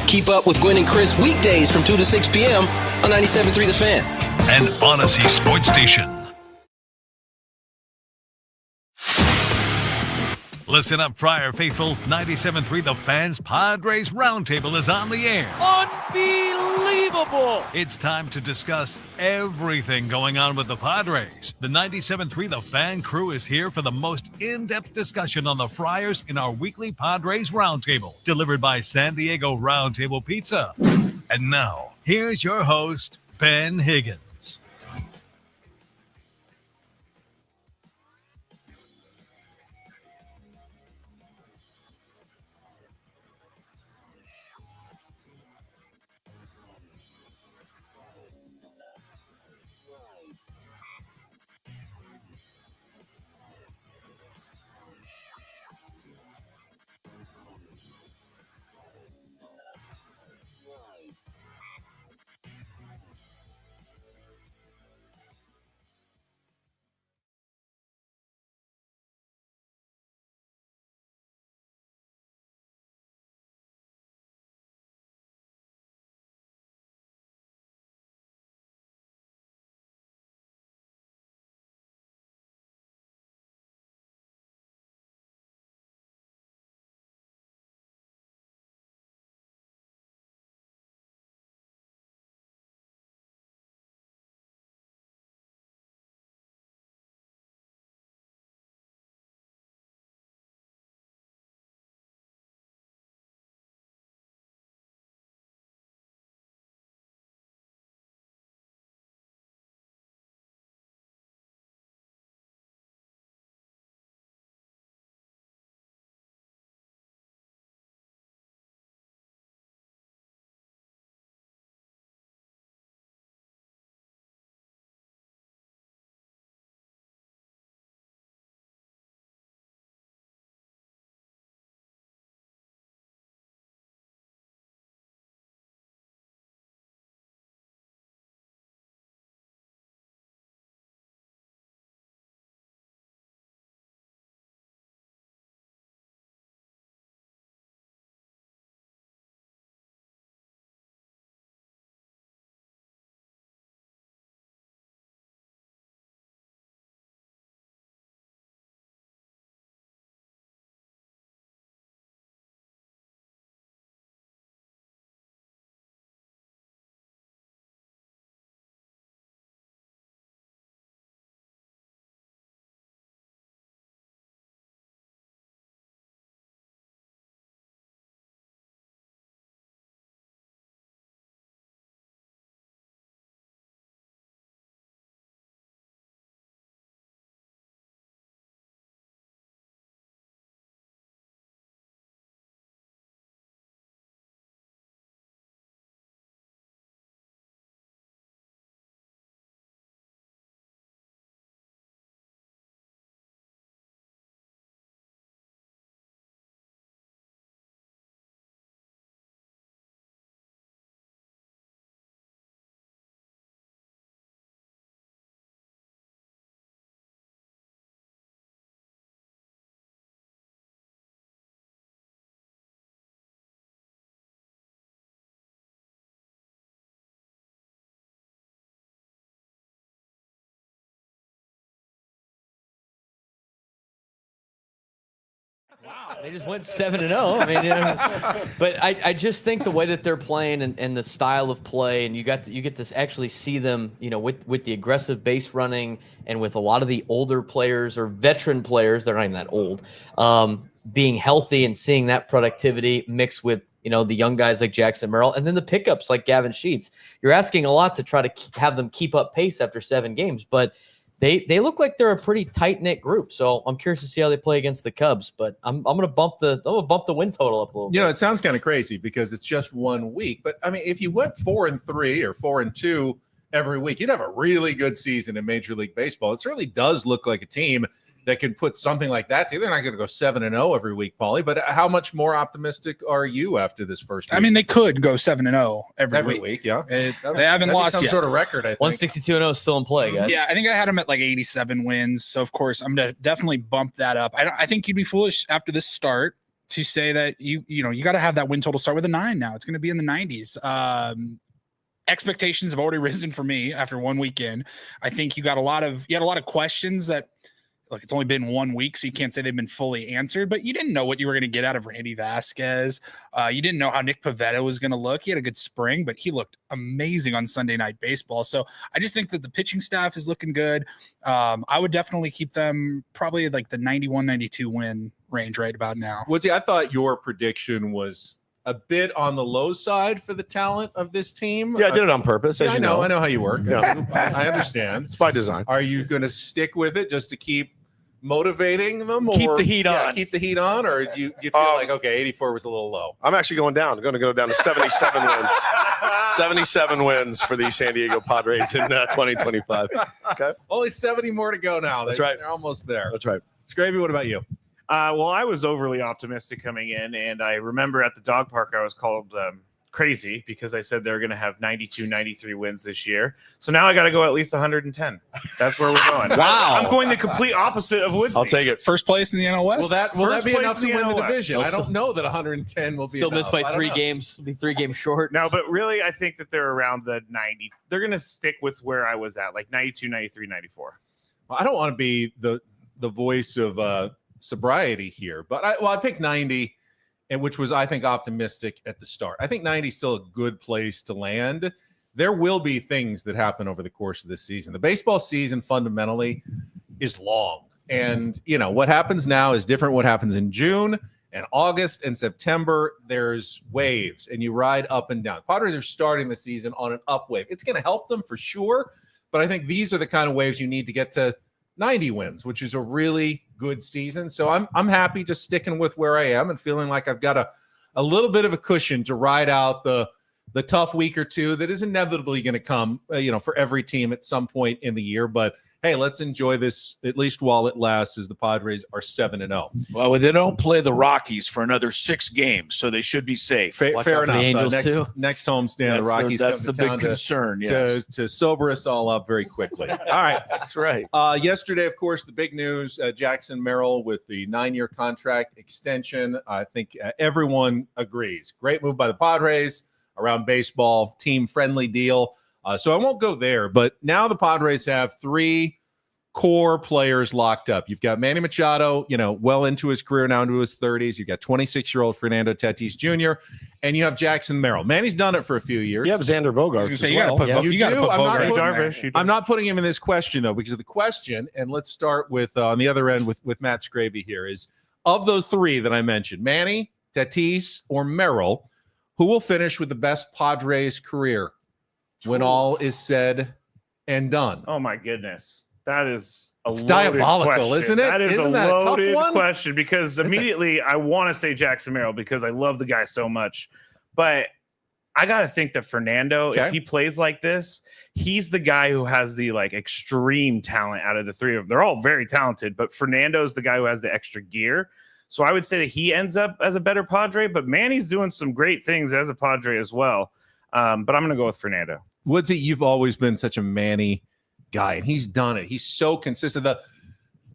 Keep up with Gwen and Chris weekdays from 2 to 6 p.m. on 97.3 The Fan. An Odyssey Sports Station. Listen up, Friar Faithful. 97.3 The Fan's Padres Roundtable is on the air. Unbelievable! It's time to discuss everything going on with the Padres. The 97.3 The Fan crew is here for the most in-depth discussion on the Friars in our weekly Padres Roundtable, delivered by San Diego Roundtable Pizza. And now, here's your host, Ben Higgins. Wow, they just went 7-0. I mean, but I just think the way that they're playing and the style of play, and you get to actually see them, with the aggressive base running and with a lot of the older players or veteran players, they're not even that old, being healthy and seeing that productivity mixed with the young guys like Jackson Merrill, and then the pickups like Gavin Sheets. You're asking a lot to try to have them keep up pace after 7 games, but they look like they're a pretty tight-knit group. So I'm curious to see how they play against the Cubs, but I'm gonna bump the win total up a little bit. It sounds kind of crazy because it's just 1 week, but I mean, if you went 4-3 or 4-2 every week, you'd have a really good season in Major League Baseball. It certainly does look like a team that can put something like that together. They're not going to go 7-0 every week, Paulie, but how much more optimistic are you after this first week? I mean, they could go 7-0 every week. Yeah. They haven't lost some yet. sort of record, I think. 162-0 is still in play, guys. Yeah, I think I had them at like 87 wins. So, of course, I'm going to definitely bump that up. I think you'd be foolish after this start to say that you got to have that win total start with a 9 now. It's going to be in the 90s. Expectations have already risen for me after 1 weekend. I think you had a lot of questions that, look, it's only been 1 week, so you can't say they've been fully answered, but you didn't know what you were going to get out of Randy Vasquez. You didn't know how Nick Pivetta was going to look. He had a good spring, but he looked amazing on Sunday Night Baseball. So I just think that the pitching staff is looking good. I would definitely keep them probably like the 91, 92 win range right about now. Woodsy, I thought your prediction was a bit on the low side for the talent of this team. Yeah, I did it on purpose, as I you know. I know how you work. Yeah. I understand. It's by design. Are you going to stick with it just to keep motivating them? Keep or the heat on. Keep the heat on, or do you feel like, okay, 84 was a little low? I'm actually going down. I'm going to go down to 77 wins. 77 wins for the San Diego Padres in 2025. Okay. Only 70 more to go now. That's right. They're almost there. That's right. Scravy, what about you? Well, I was overly optimistic coming in, and I remember at the dog park I was called crazy because I said they're going to have 92, 93 wins this year. So now I got to go at least 110. That's where we're going. Wow. I'm going the complete opposite of Woodsy. I'll take it. First place in the NL West. Will that First be place enough in to the win the NL division? West. I don't know that 110 will be Still enough. missed by I don't 3 know. games. Be 3 games short. No, but really, I think that they're around the 90. They're going to stick with where I was at, like 92, 93, 94. Well, I don't want to be the voice of sobriety here, but I picked 90, and which was, I think, optimistic at the start. I think 90 is still a good place to land. There will be things that happen over the course of this season. The baseball season fundamentally is long, and what happens now is different. What happens in June and August and September, there's waves, and you ride up and down. Padres are starting the season on an up wave. It's going to help them for sure, but I think these are the kind of waves you need to get to 90 wins, which is a really good season. So I'm happy just sticking with where I am and feeling like I've got a little bit of a cushion to ride out the tough week or two that is inevitably going to come, for every team at some point in the year. But hey, let's enjoy this at least while it lasts, as the Padres are 7-0. Well, they don't play the Rockies for another 6 games, so they should be safe. Fair Watch out for the enough. Angels, too. Next homestand, the Rockies That's come the to big town concern. Yes. to sober us all up very quickly. All right. That's right. Yesterday, of course, the big news, Jackson Merrill with the 9-year contract extension. I think everyone agrees. Great move by the Padres around baseball, team-friendly deal. So I won't go there, but now the Padres have 3 core players locked up. You've got Manny Machado, well into his career, now into his 30s. You've got 26-year-old Fernando Tatis Jr., and you have Jackson Merrill. Manny's done it for a few years. You have Xander Bogaerts as you well. got to put You do. Bogaerts I'm not in there. Darvish, I'm not putting him in this question, though, because of the question, and let's start with, on the other end with Matt Scravy here, is of those 3 that I mentioned, Manny, Tatis, or Merrill, who will finish with the best Padres career when all is said and done? Oh, my goodness. That is It's loaded diabolical, question. isn't it? That is Isn't a that a tough loaded one? question because immediately I want to say Jackson Merrill because I love the guy so much. But I got to think that Fernando, Okay. if he plays like this, he's the guy who has the extreme talent out of the 3 of them. They're all very talented, but Fernando's the guy who has the extra gear. So I would say that he ends up as a better Padre, but Manny's doing some great things as a Padre as well. But I'm going to go with Fernando. Woodsy, you've always been such a Manny guy, and he's done it. He's so consistent.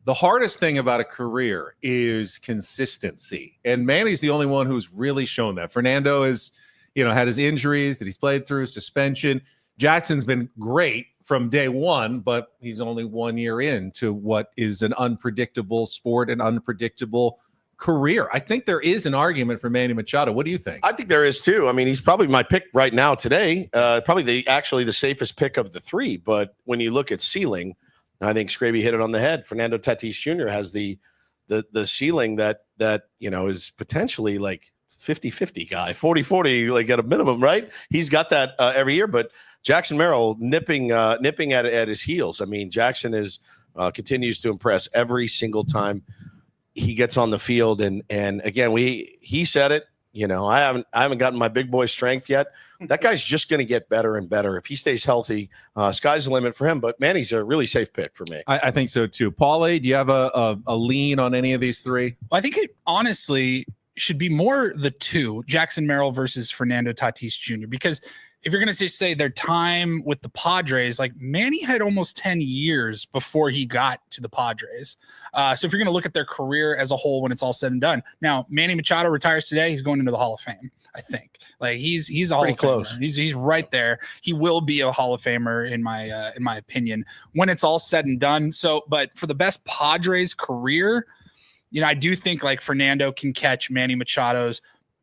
The hardest thing about a career is consistency, and Manny's the only one who's really shown that. Fernando has, had his injuries that he's played through, suspension. Jackson's been great from day one, but he's only 1 year into what is an unpredictable sport and unpredictable career. I think there is an argument for Manny Machado. What do you think? I think there is too. I mean, he's probably my pick right now today. Probably the safest pick of the 3. But when you look at ceiling, I think Scraby hit it on the head. Fernando Tatis Jr. has the ceiling that is potentially like 50-50 guy, 40-40, like at a minimum, right? He's got that every year. But Jackson Merrill nipping at his heels. I mean, Jackson continues to impress every single time he gets on the field, and again, he said it. I haven't gotten my big boy strength yet. That guy's just going to get better and better if he stays healthy. Sky's the limit for him. But Manny's a really safe pick for me. I think so too. Paulie, do you have a lean on any of these 3? Well, I think it honestly should be more the 2, Jackson Merrill versus Fernando Tatis Jr., because if you're going to say their time with the Padres, like Manny had almost 10 years before he got to the Padres. So if you're going to look at their career as a whole when it's all said and done, now Manny Machado retires today, he's going into the Hall of Fame, I think. Like he's a Hall of Famer. He's right there. He will be a Hall of Famer in my opinion when it's all said and done. So, but for the best Padres career, I do think like Fernando can catch Manny Machado's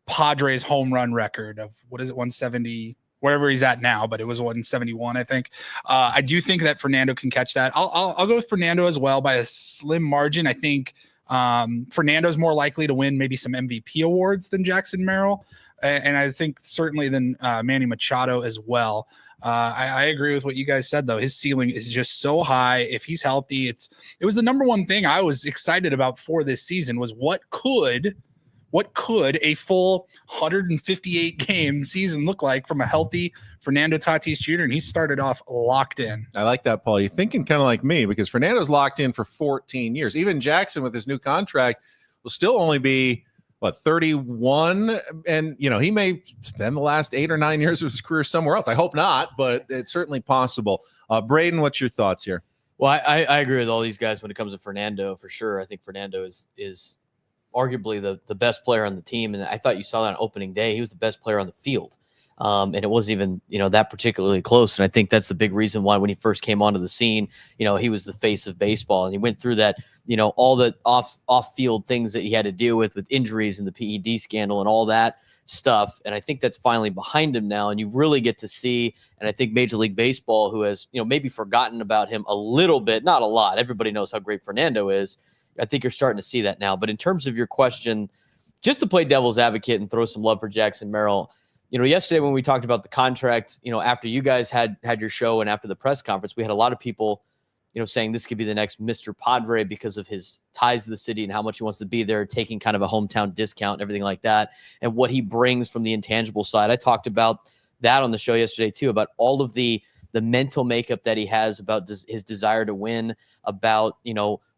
Padres home run record of 170, wherever he's at now, but it was 171, I think. I do think that Fernando can catch that. I'll go with Fernando as well by a slim margin. I think Fernando's more likely to win maybe some MVP awards than Jackson Merrill, and I think certainly than Manny Machado as well. I agree with what you guys said, though. His ceiling is just so high. If he's healthy, it was the number one thing I was excited about for this season was what could a full 158 game season look like from a healthy Fernando Tatis Jr.? And he started off locked in. I like that, Paul. You're thinking kind of like me because Fernando's locked in for 14 years. Even Jackson with his new contract will still only be 31, and he may spend the last 8 or 9 years of his career somewhere else. I hope not, but it's certainly possible. Braden, what's your thoughts here? Well, I agree with all these guys when it comes to Fernando for sure. I think Fernando is arguably the best player on the team. And I thought you saw that on opening day. He was the best player on the field. And it wasn't even, that particularly close. And I think that's the big reason why when he first came onto the scene, he was the face of baseball. And he went through that, all the off-field things that he had to deal with injuries and the PED scandal and all that stuff. And I think that's finally behind him now. And you really get to see, and I think Major League Baseball, who has, maybe forgotten about him a little bit, not a lot. Everybody knows how great Fernando is. I think you're starting to see that now. But in terms of your question, just to play devil's advocate and throw some love for Jackson Merrill, yesterday when we talked about the contract, after you guys had your show and after the press conference, we had a lot of people, saying this could be the next Mr. Padre because of his ties to the city and how much he wants to be there, taking kind of a hometown discount and everything like that, and what he brings from the intangible side. I talked about that on the show yesterday too, about all of the mental makeup that he has, about his desire to win, about,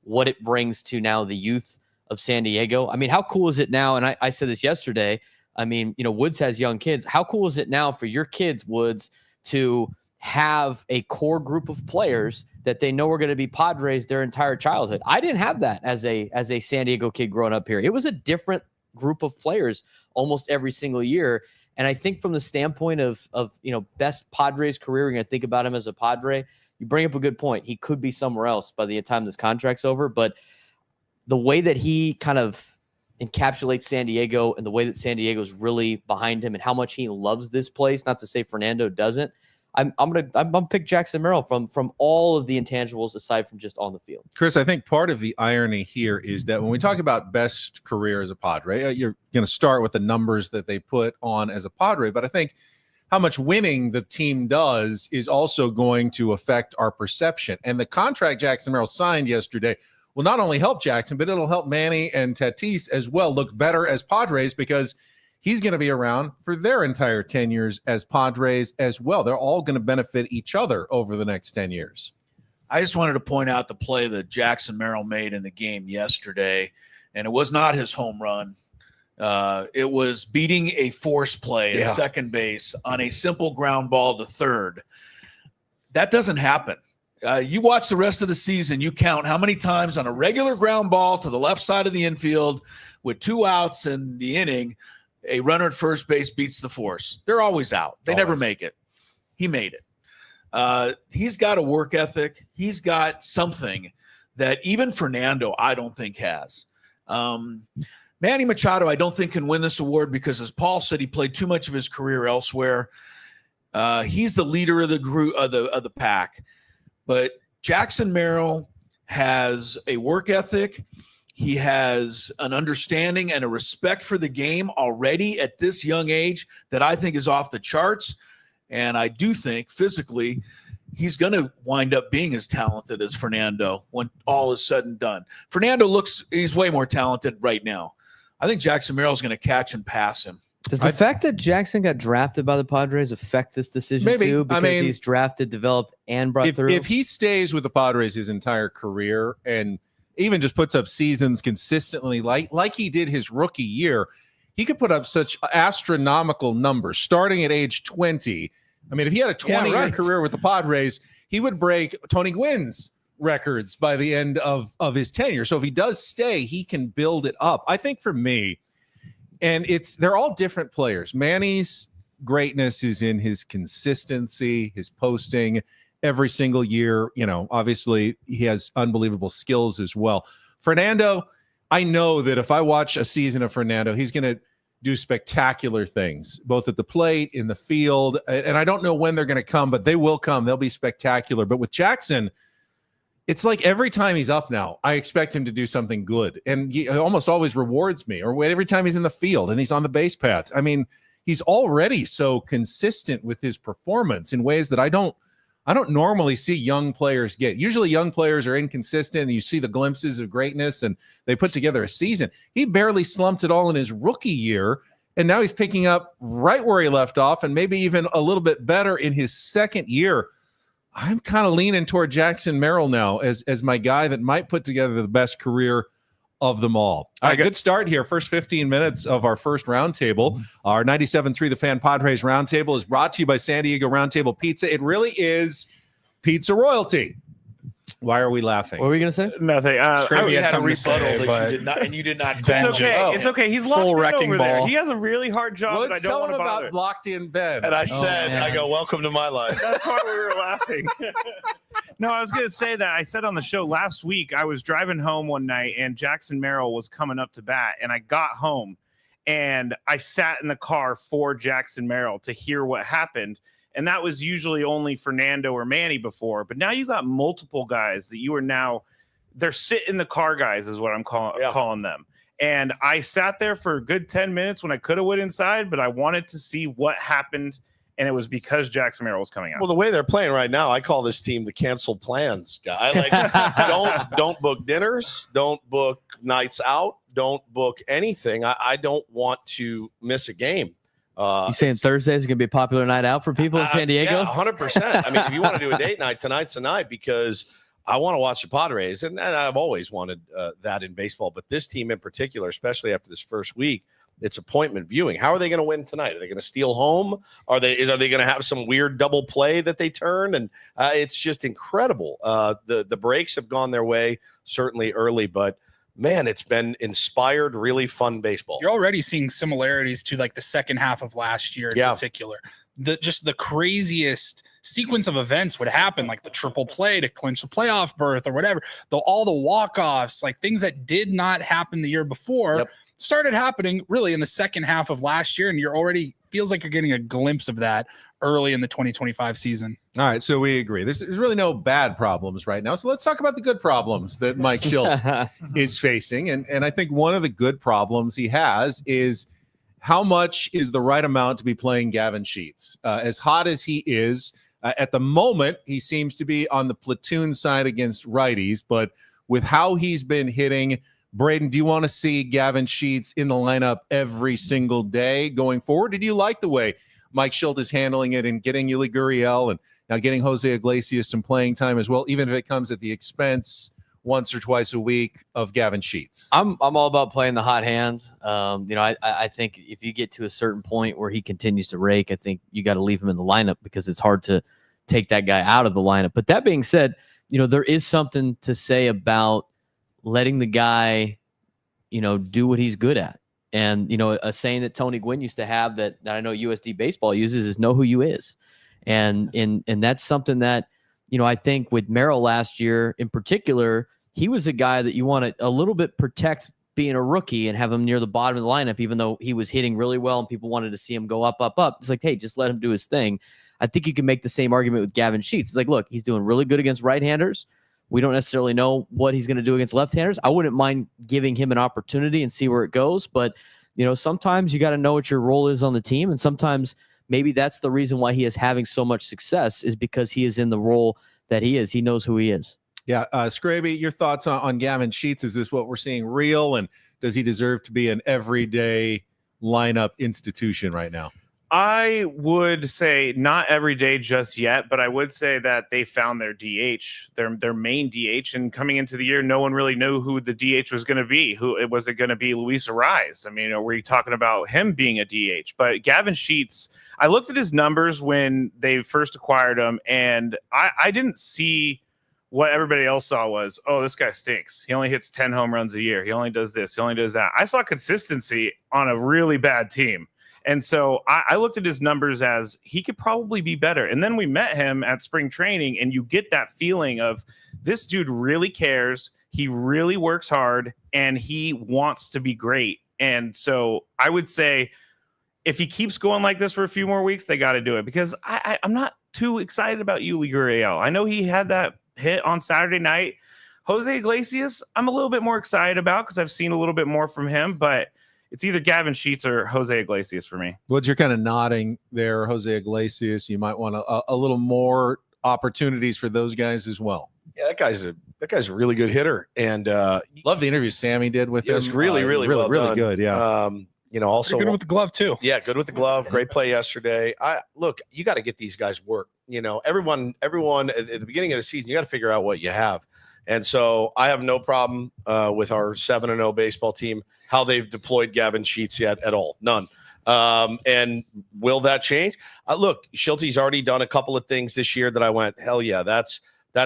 what it brings to now the youth of San Diego. I mean, how cool is it now? And I said this yesterday. I mean, Woods has young kids. How cool is it now for your kids, Woods, to have a core group of players that they know are going to be Padres their entire childhood? I didn't have that as a San Diego kid growing up here. It was a different group of players almost every single year. And I think from the standpoint of best Padres career, we're going to think about him as a Padre. You bring up a good point. He could be somewhere else by the time this contract's over. But the way that he kind of encapsulates San Diego and the way that San Diego's really behind him and how much he loves this place, not to say Fernando doesn't, I'm gonna pick Jackson Merrill from all of the intangibles aside from just on the field. Chris, I think part of the irony here is that when we talk about best career as a Padre, you're going to start with the numbers that they put on as a Padre, but I think how much winning the team does is also going to affect our perception. And the contract Jackson Merrill signed yesterday will not only help Jackson, but it'll help Manny and Tatis as well look better as Padres because he's going to be around for their entire 10 years as Padres as well. They're all going to benefit each other over the next 10 years. I just wanted to point out the play that Jackson Merrill made in the game yesterday, and it was not his home run. It was beating a force play at second base on a simple ground ball to third. That doesn't happen. You watch the rest of the season, you count how many times on a regular ground ball to the left side of the infield with 2 outs in the inning, a runner at first base beats the force. They're always out. They never make it. He made it. He's got a work ethic. He's got something that even Fernando, I don't think, has. Manny Machado, I don't think, can win this award because, as Paul said, he played too much of his career elsewhere. He's the leader of the group of the pack. But Jackson Merrill has a work ethic. He has an understanding and a respect for the game already at this young age that I think is off the charts. And I do think physically he's going to wind up being as talented as Fernando when all is said and done. Fernando he's way more talented right now. I think Jackson Merrill is going to catch and pass him. Does the fact that Jackson got drafted by the Padres affect this decision too? Because he's drafted, developed, and brought through? If he stays with the Padres his entire career and even just puts up seasons consistently like he did his rookie year, he could put up such astronomical numbers starting at age 20 I mean, if he had a 20-year career with the Padres, he would break Tony Gwynn's records by the end of his tenure. So if he does stay, he can build it up. I think for me, and they're all different players. Manny's greatness is in his consistency, his posting every single year. You know, obviously he has unbelievable skills as well. Fernando, I know that if I watch a season of Fernando, he's going to do spectacular things, both at the plate, in the field. And I don't know when they're going to come, but they will come. They'll be spectacular. But with Jackson, it's like every time he's up now, I expect him to do something good. And he almost always rewards me, or every time he's in the field and he's on the base paths. I mean, he's already so consistent with his performance in ways that I don't normally see young players get. Usually young players are inconsistent and you see the glimpses of greatness and they put together a season. He barely slumped at all in his rookie year, and now he's picking up right where he left off and maybe even a little bit better in his second year. I'm kind of leaning toward Jackson Merrill now as my guy that might put together the best career of them all. All right, good start here. First 15 minutes of our first roundtable. Our 97.3 The Fan Padres roundtable is brought to you by San Diego Roundtable Pizza. It really is pizza royalty. Why are we laughing? What were we going to say? Nothing. Scrappy had had a something to say, rebuttal but that you did not It's call. okay. It's okay. He's locked Full in wrecking over there. ball. He has a really hard job. Well, and I let's don't tell want him to bother. about Locked in Bed. And I man. go, welcome to my life. That's why we were laughing. No, I was going to say that I said on the show last week, I was driving home one night and Jackson Merrill was coming up to bat, and I got home and I sat in the car for Jackson Merrill to hear what happened. And that was usually only Fernando or Manny before. But now you got multiple guys that you are now, they're sit in the car guys is what I'm calling them. And I sat there for a good 10 minutes when I could have went inside, but I wanted to see what happened. And it was because Jackson Merrill was coming out. Well, the way they're playing right now, I call this team the canceled plans guy. Don't book dinners, don't book nights out, don't book anything. I don't want to miss a game. You saying Thursday is going to be a popular night out for people in San Diego? Yeah, 100%. I mean, if you want to do a date night, tonight's the night, because I want to watch the Padres, and I've always wanted that in baseball. But this team in particular, especially after this first week, it's appointment viewing. How are they going to win tonight? Are they going to steal home? Are they going to have some weird double play that they turn? And it's just incredible. The breaks have gone their way, certainly early, but man, it's been inspired, really fun baseball. You're already seeing similarities to like the second half of last year in particular. The craziest sequence of events would happen, like the triple play to clinch the playoff berth or whatever. All the walk-offs, like things that did not happen the year before, started happening really in the second half of last year, and you're already feels like you're getting a glimpse of that early in the 2025 season. All right, so we agree. There's really no bad problems right now. So let's talk about the good problems that Mike Shildt is facing. And I think one of the good problems he has is how much is the right amount to be playing Gavin Sheets. As hot as he is, at the moment, he seems to be on the platoon side against righties. But with how he's been hitting, Braden, do you want to see Gavin Sheets in the lineup every single day going forward? Did you like the way Mike Shildt is handling it and getting Yuli Gurriel and now getting Jose Iglesias some playing time as well, even if it comes at the expense once or twice a week of Gavin Sheets? I'm all about playing the hot hand. I think if you get to a certain point where he continues to rake, I think you got to leave him in the lineup because it's hard to take that guy out of the lineup. But that being said, there is something to say about letting the guy, do what he's good at. And, a saying that Tony Gwynn used to have that I know USD Baseball uses is know who you is. And that's something that, I think with Merrill last year in particular, he was a guy that you want to a little bit protect being a rookie and have him near the bottom of the lineup, even though he was hitting really well and people wanted to see him go up, up, up. It's like, hey, just let him do his thing. I think you can make the same argument with Gavin Sheets. It's like, look, he's doing really good against right-handers. We don't necessarily know what he's going to do against left-handers. I wouldn't mind giving him an opportunity and see where it goes. But, sometimes you got to know what your role is on the team. And sometimes maybe that's the reason why he is having so much success is because he is in the role that he is. He knows who he is. Yeah. Scraby, your thoughts on Gavin Sheets? Is this what we're seeing real? And does he deserve to be an everyday lineup institution right now? I would say not every day just yet, but I would say that they found their DH, their main DH, and coming into the year, no one really knew who the DH was going to be. Was it going to be Luis Ariz? I mean, are we talking about him being a DH? But Gavin Sheets, I looked at his numbers when they first acquired him, and I didn't see what everybody else saw was, oh, this guy stinks. He only hits 10 home runs a year. He only does this. He only does that. I saw consistency on a really bad team. And so I looked at his numbers as he could probably be better. And then we met him at spring training, and you get that feeling of this dude really cares. He really works hard, and he wants to be great. And so I would say if he keeps going like this for a few more weeks, they got to do it, because I'm not too excited about Yuli Gurriel. I know he had that hit on Saturday night. Jose Iglesias, I'm a little bit more excited about because I've seen a little bit more from him, but it's either Gavin Sheets or Jose Iglesias for me. Well, you're kind of nodding there, Jose Iglesias. You might want a little more opportunities for those guys as well. Yeah, that guy's a really good hitter, and love the interview Sammy did with him. It was really well done. Good. Yeah. Also good with the glove too. Yeah, good with the glove. Great play yesterday. Look, you got to get these guys work. Everyone at the beginning of the season, you got to figure out what you have. And so I have no problem with our 7-0 baseball team, how they've deployed Gavin Sheets yet at all. None. And will that change? Look, Schilte's already done a couple of things this year that I went, hell yeah, that's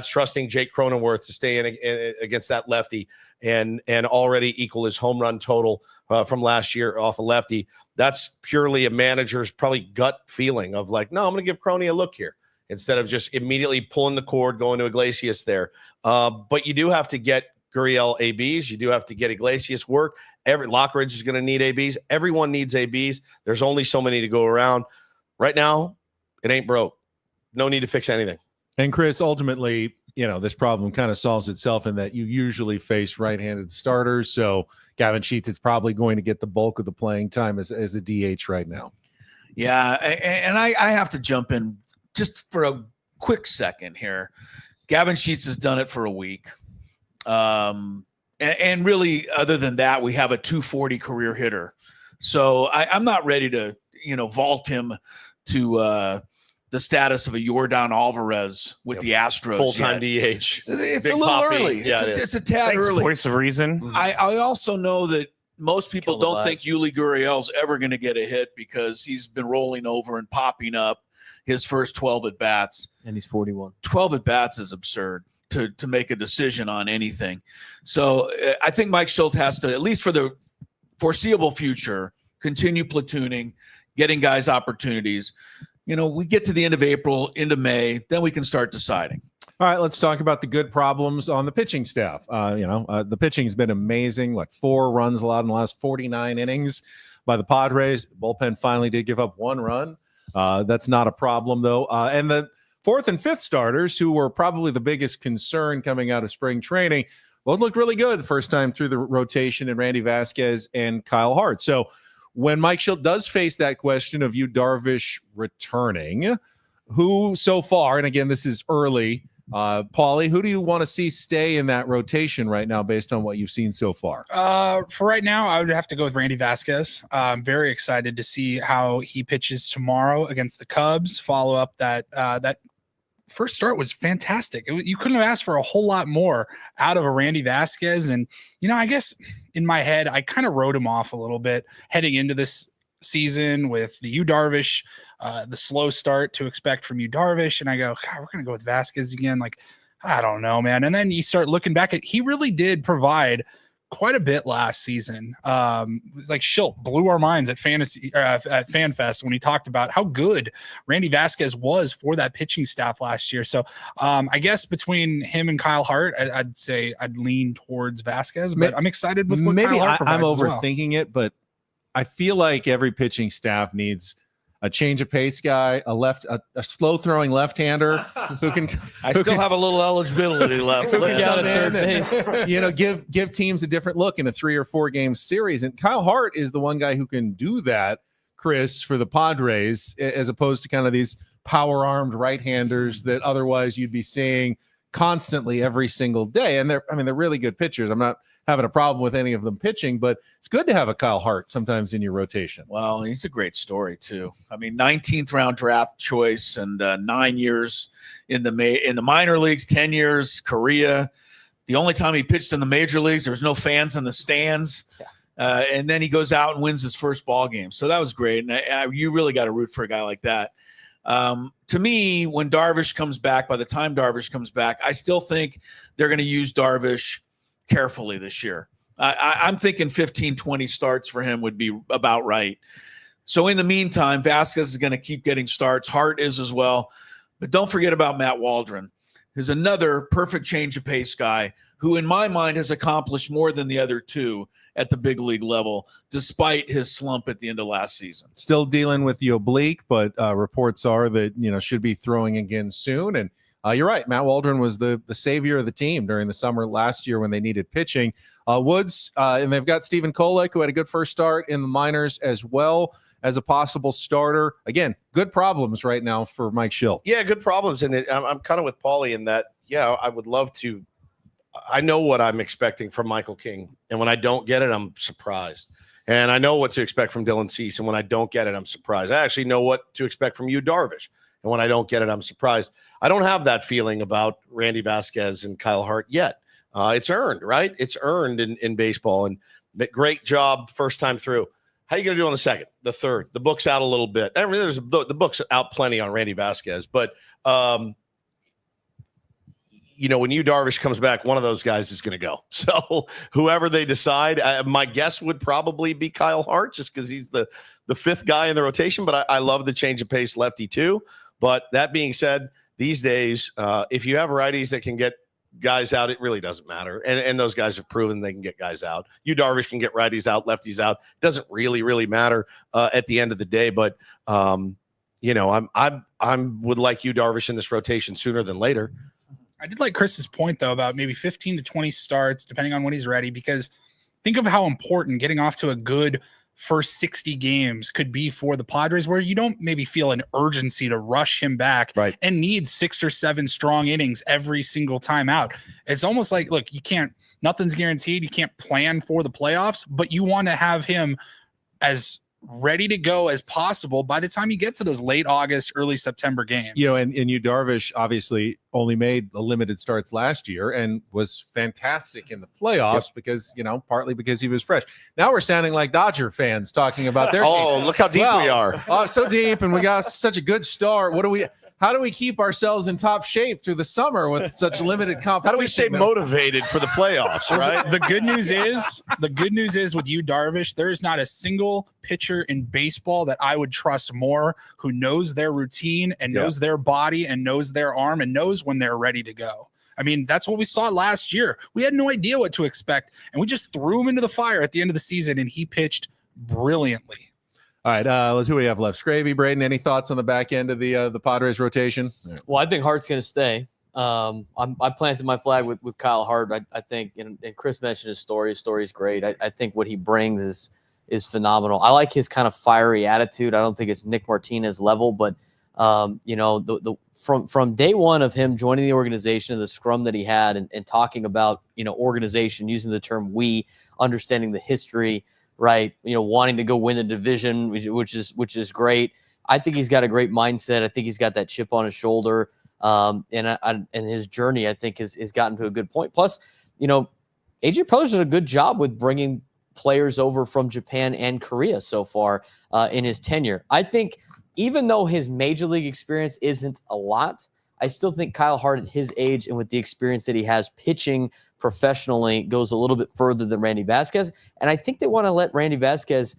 trusting Jake Cronenworth to stay in against that lefty and already equal his home run total from last year off a lefty. That's purely a manager's probably gut feeling of like, no, I'm going to give Croney a look here, instead of just immediately pulling the cord, going to Iglesias there. But you do have to get Gurriel ABs. You do have to get Iglesias work. Lockridge is going to need ABs. Everyone needs ABs. There's only so many to go around. Right now, it ain't broke. No need to fix anything. And Chris, ultimately, this problem kind of solves itself in that you usually face right-handed starters. So Gavin Sheets is probably going to get the bulk of the playing time as a DH right now. Yeah, and I have to jump in just for a quick second here. Gavin Sheets has done it for a week. And really, other than that, we have a 240 career hitter. So I'm not ready to, vault him to the status of a Yordan Alvarez with the Astros. Full-time DH. It's a little early. Yeah, it's a tad Thanks, early. Voice of reason. I also know that most people don't think Yuli Gurriel's ever going to get a hit because he's been rolling over and popping up his first 12 at-bats. And he's 41. 12 at-bats is absurd to make a decision on anything. So I think Mike Schilt has to, at least for the foreseeable future, continue platooning, getting guys opportunities. We get to the end of April, into May, then we can start deciding. All right, let's talk about the good problems on the pitching staff. The pitching's been amazing. 4 runs allowed in the last 49 innings by the Padres. Bullpen finally did give up 1 run. That's not a problem, though. And the 4th and 5th starters, who were probably the biggest concern coming out of spring training, both looked really good the first time through the rotation in Randy Vasquez and Kyle Hart. So when Mike Schilt does face that question of Yu Darvish returning, who so far, and again, this is early, Paulie, who do you want to see stay in that rotation right now based on what you've seen so far? For right now, I would have to go with Randy Vasquez. I'm very excited to see how he pitches tomorrow against the Cubs. Follow up that first start was fantastic. You couldn't have asked for a whole lot more out of a Randy Vasquez. And, I guess in my head, I kind of wrote him off a little bit heading into this season with the Yu Darvish, the slow start to expect from Yu Darvish. And I go, God, we're going to go with Vasquez again. I don't know, man. And then you start looking back he really did provide quite a bit last season. Schilt blew our minds at at FanFest when he talked about how good Randy Vasquez was for that pitching staff last year. So I guess between him and Kyle Hart, I'd say I'd lean towards Vasquez, but I'm excied with what Kyle Hart provides. I'm overthinking it, but I feel like every pitching staff needs a change of pace guy, a slow throwing left-hander who can. I still have a little eligibility left. Who can get out of third base. Give teams a different look in a 3 or 4 game series. And Kyle Hart is the one guy who can do that, Chris, for the Padres, as opposed to kind of these power-armed right-handers that otherwise you'd be seeing constantly every single day. And they're really good pitchers. I'm not having a problem with any of them pitching, but it's good to have a Kyle Hart sometimes in your rotation. Well, he's a great story too. I mean, 19th round draft choice and 9 years in the minor leagues, 10 years Korea. The only time he pitched in the major leagues, there was no fans in the stands. Yeah. And then he goes out and wins his first ball game. So that was great. And you really got to root for a guy like that. To me, when Darvish comes back, by the time Darvish comes back, I still think they're going to use Darvish carefully this year. I'm thinking 15, 20 starts for him would be about right. So in the meantime, Vasquez is going to keep getting starts. Hart is as well. But don't forget about Matt Waldron, who's another perfect change of pace guy who, in my mind, has accomplished more than the other two at the big league level, despite his slump at the end of last season. Still dealing with the oblique, but reports are that, should be throwing again soon. And you're right. Matt Waldron was the savior of the team during the summer last year when they needed pitching. Woods, and they've got Stephen Kolek, who had a good first start in the minors as well as a possible starter. Again, good problems right now for Mike Schill. Yeah, good problems. And I'm kind of with Paulie in that, I would love to. I know what I'm expecting from Michael King. And when I don't get it, I'm surprised. And I know what to expect from Dylan Cease. And when I don't get it, I'm surprised. I actually know what to expect from you, Darvish. And when I don't get it, I'm surprised. I don't have that feeling about Randy Vasquez and Kyle Hart yet. It's earned, right? It's earned in baseball. And great job first time through. How are you going to do on the second, the third? The book's out a little bit. I mean, the book's out plenty on Randy Vasquez. But, when Darvish comes back, one of those guys is going to go. So whoever they decide, my guess would probably be Kyle Hart just because he's the fifth guy in the rotation. But I love the change of pace lefty too. But that being said, these days, if you have righties that can get guys out, it really doesn't matter. And those guys have proven they can get guys out. Darvish can get righties out, lefties out. It doesn't really matter at the end of the day. But I would like Darvish in this rotation sooner than later. I did like Chris's point though about maybe 15 to 20 starts depending on when he's ready, because think of how important getting off to a good first 60 games could be for the Padres, where you don't maybe feel an urgency to rush him back and need 6 or 7 strong innings every single time out. It's almost like, look, nothing's guaranteed. You can't plan for the playoffs, but you want to have him as ready to go as possible by the time you get to those late August, early September games. And Darvish obviously only made a limited starts last year and was fantastic in the playoffs because, partly because he was fresh. Now we're sounding like Dodger fans talking about their team. Oh, look how deep we are. Oh, so deep, and we got such a good start. How do we keep ourselves in top shape through the summer with such limited competition? How do we stay motivated for the playoffs, right? The good news is with Darvish, there is not a single pitcher in baseball that I would trust more, who knows their routine and knows their body and knows their arm and knows when they're ready to go. I mean, that's what we saw last year. We had no idea what to expect, and we just threw him into the fire at the end of the season, and he pitched brilliantly. All right, let's see what we have left. Scravy, Braden, any thoughts on the back end of the Padres rotation? Well, I think Hart's going to stay. I planted my flag with Kyle Hart. I think, and Chris mentioned his story. His story is great. I think what he brings is phenomenal. I like his kind of fiery attitude. I don't think it's Nick Martinez level, but from day one of him joining the organization, the scrum that he had, and talking about organization, using the term "we," understanding the history. Right, wanting to go win the division, which is great. I think he's got a great mindset. I think he's got that chip on his shoulder, and his journey, I think, has gotten to a good point. Plus, AJ Preller's did a good job with bringing players over from Japan and Korea so far in his tenure. I think even though his major league experience isn't a lot, I still think Kyle Hart at his age and with the experience that he has pitching professionally goes a little bit further than Randy Vasquez. And I think they want to let Randy Vasquez,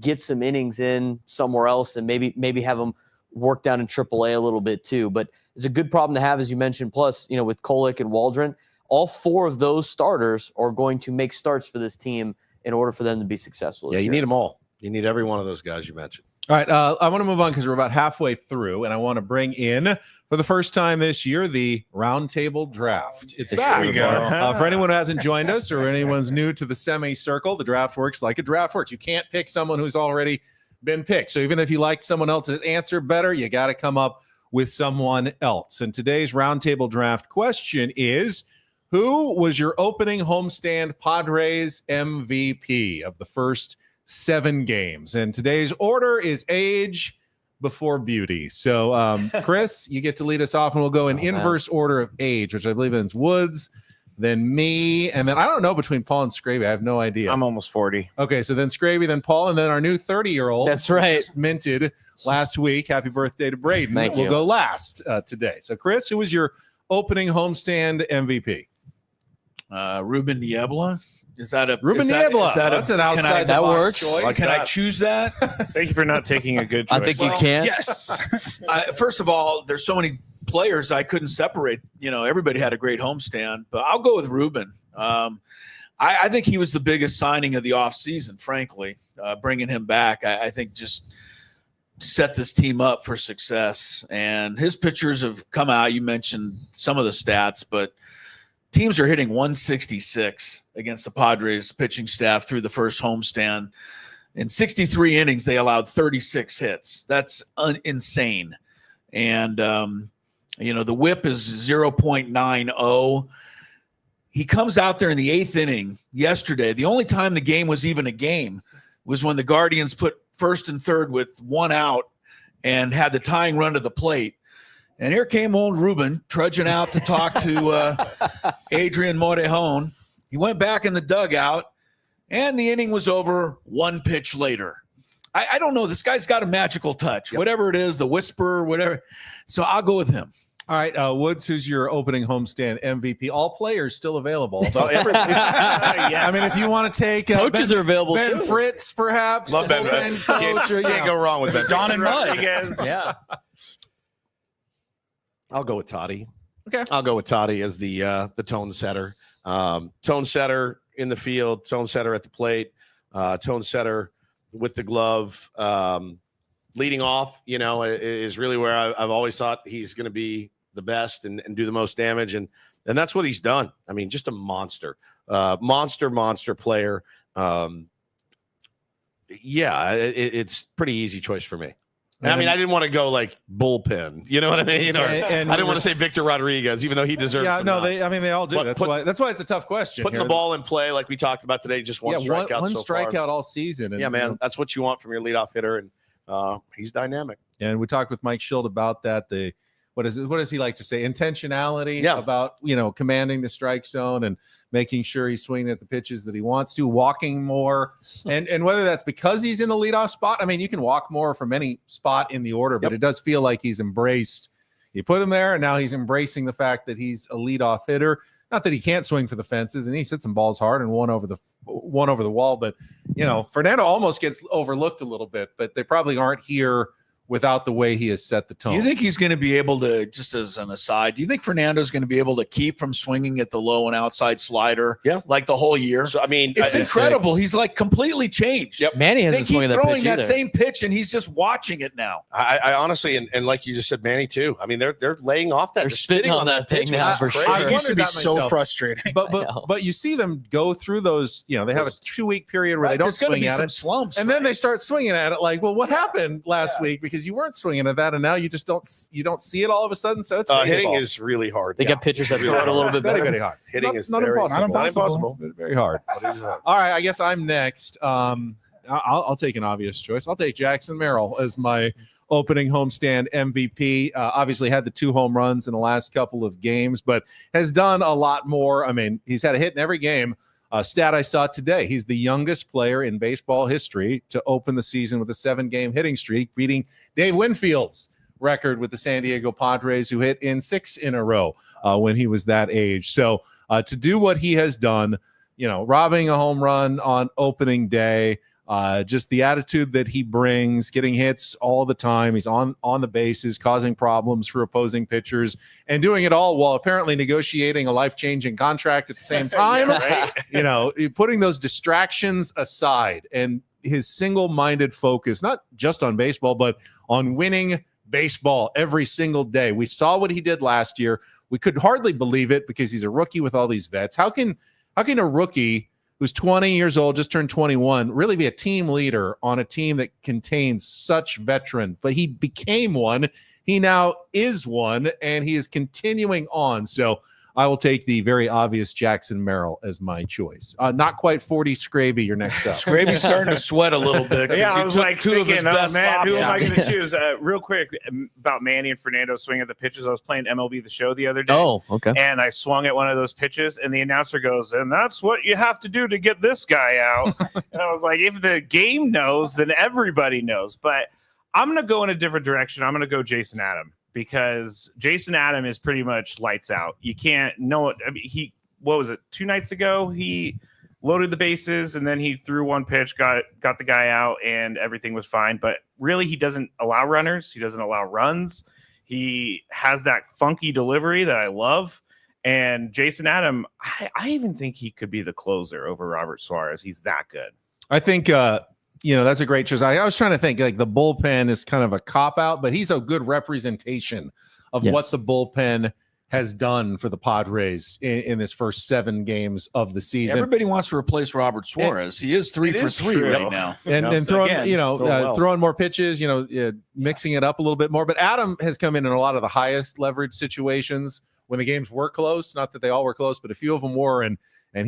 get some innings in somewhere else and maybe have him work down in AAA a little bit too. But it's a good problem to have, as you mentioned. Plus, with Kolek and Waldron, all 4 of those starters are going to make starts for this team in order for them to be successful. Yeah, you need them all. You need every one of those guys you mentioned. All right, I want to move on because we're about halfway through, and I want to bring in, for the first time this year, the Roundtable Draft. It's back. There we go. For anyone who hasn't joined us or anyone's new to the semicircle, the draft works like a draft works. You can't pick someone who's already been picked. So even if you like someone else's answer better, you got to come up with someone else. And today's Roundtable Draft question is, Who was your opening homestand Padres MVP of the first 7 games? And today's order is age before beauty. So, Chris, you get to lead us off, and we'll go in inverse order of age, which I believe is Woods, then me, and then I don't know between Paul and Scraby. I have no idea. I'm almost 40. Okay, so then Scraby, then Paul, and then our new 30-year-old. That's right. Just minted last week. Happy birthday to Braden. Thank We'll you. go last today. So, Chris, who was your opening homestand MVP? Ruben Niebla. Is that a Ruben is that- Niebla. is that a- That's an can I- outside the That box works. choice. Can I choose that? Thank you for not taking a good choice. I think you Well, can. Yes. First of all, there's so many players I couldn't separate. Everybody had a great homestand, but I'll go with Ruben. I think he was the biggest signing of the offseason, frankly. Bringing him back, I think just set this team up for success. And his pitchers have come out. You mentioned some of the stats, but teams are hitting 166 against the Padres pitching staff through the first homestand. In 63 innings, they allowed 36 hits. That's insane. And, the whip is 0.90. He comes out there in the 8th inning yesterday. The only time the game was even a game was when the Guardians put first and third with 1 out and had the tying run to the plate. And here came old Ruben trudging out to talk to Adrian Morejon. He went back in the dugout, and the inning was over 1 pitch later. I don't know. This guy's got a magical touch, whatever it is, the whisper, whatever. So I'll go with him. All right, Woods, who's your opening homestand MVP? All players still available. Yes. I mean, if you want to take Coaches are available Ben too. Fritz, perhaps. Love Ben. Ben coach, or, Can't go wrong with Ben. Don and Mud. Rodriguez. Yeah. I'll go with Toddy. Okay. I'll go with Toddy as the tone setter. Tone setter in the field, tone setter at the plate, tone setter with the glove. Leading off, is really where I've always thought he's going to be the best and do the most damage. And that's what he's done. I mean, just a monster player. It's pretty easy choice for me. I mean, I didn't want to go like bullpen. You know what I mean? Or And I didn't want to say Victor Rodriguez, even though he deserves. Yeah, some no, nod. they all do. But That's why it's a tough question. Putting here. the ball in play, like we talked about today, just one strikeout. One so strikeout far. all season. And, Yeah, man, that's what you want from your leadoff hitter, and he's dynamic. And we talked with Mike Schild about that. What does he like to say? Intentionality about, commanding the strike zone and making sure he's swinging at the pitches that he wants to, walking more. And whether that's because he's in the leadoff spot, I mean, you can walk more from any spot in the order, but it does feel like he's embraced. You put him there, and now he's embracing the fact that he's a leadoff hitter. Not that he can't swing for the fences, and he hits some balls hard and one over the wall. But, Fernando almost gets overlooked a little bit, but they probably aren't here without the way he has set the tone. Do you think he's going to be able to, just as an aside, do you think Fernando's going to be able to keep from swinging at the low and outside slider like the whole year? So, I mean, it's incredible. He's like completely changed. Yep. Manny They hasn't keep swung at that throwing pitch that either. same pitch, and he's just watching it now. I honestly, and like you just said, Manny too. I mean, they're laying off that. They're spitting on that thing pitch, now which for is crazy. sure. I used to wondered be that so myself. frustrating. But you see them go through those, they have a 2-week period where they don't There's gonna swing be at some it. slumps, And then right? they start swinging at it like, well, what happened last week? Because you weren't swinging at that, and now you just don't see it all of a sudden. So it's hitting baseball. is really hard. They got pitchers that throw it a little bit very, better. very hard. Hitting Not- is not very impossible. Not impossible. But very hard. All right, I guess I'm next. I'll take an obvious choice. I'll take Jackson Merrill as my opening homestand MVP. Obviously had the 2 home runs in the last couple of games, but has done a lot more. I mean, he's had a hit in every game. Stat I saw today, he's the youngest player in baseball history to open the season with a 7-game hitting streak, beating Dave Winfield's record with the San Diego Padres, who hit in 6 in a row when he was that age. So to do what he has done, robbing a home run on opening day, just the attitude that he brings, getting hits all the time. He's on the bases, causing problems for opposing pitchers, and doing it all while apparently negotiating a life-changing contract at the same time. Putting those distractions aside and his single-minded focus, not just on baseball, but on winning baseball every single day. We saw what he did last year. We could hardly believe it because he's a rookie with all these vets. How can a rookie who's 20 years old, just turned 21, really be a team leader on a team that contains such veteran? But he became one. He now is one, and he is continuing on. So I will take the very obvious Jackson Merrill as my choice. Not quite 40 Scraby, you're next up. Scraby's starting to sweat a little bit. 'cause Yeah, he I was took like two of his thinking, oh best man, who am I options. going to choose? Real quick about Manny and Fernando swinging the pitches. I was playing MLB The Show the other day. Oh, okay. And I swung at one of those pitches, and the announcer goes, and that's what you have to do to get this guy out. And I was like, if the game knows, then everybody knows. But I'm going to go in a different direction. I'm going to go Jason Adam, because Jason Adam is pretty much lights out. You can't know it. I mean, what was it? 2 nights ago, he loaded the bases, and then he threw one pitch, got the guy out, and everything was fine. But really, he doesn't allow runners. He doesn't allow runs. He has that funky delivery that I love. And Jason Adam, I even think he could be the closer over Robert Suarez. He's that good. I think that's a great choice. I was trying to think, like, the bullpen is kind of a cop-out, but he's a good representation of what the bullpen has done for the Padres in this first 7 games of the season. Everybody wants to replace Robert Suarez. He is 3 for 3 right now. And throwing, throwing more pitches, mixing it up a little bit more. But Adam has come in a lot of the highest leverage situations when the games were close. Not that they all were close, but a few of them were, and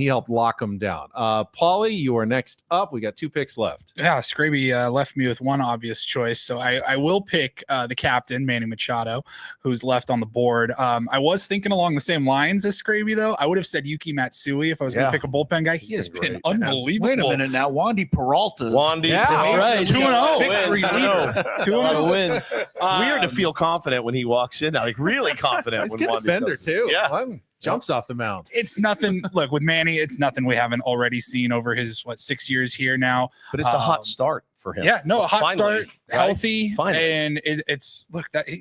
he helped lock them down. Paulie, you are next up. We got 2 picks left. Yeah, Scraby left me with one obvious choice. So I will pick the captain, Manny Machado, who's left on the board. I was thinking along the same lines as Scraby, though. I would have said Yuki Matsui if I was going to pick a bullpen guy. He has been unbelievable. Wait a minute now. Wandy Peralta. Right. 2-0. Victory leader. 2-0 wins. Weird to feel confident when he walks in now, like really confident. He's a when good Wandy defender, comes in. too. Yeah. Jumps off the mound. It's nothing. Look, with Manny, it's nothing we haven't already seen over his 6 years here now. But it's a hot start for him. Yeah, no, a hot Finally, start, healthy, Finally. and it's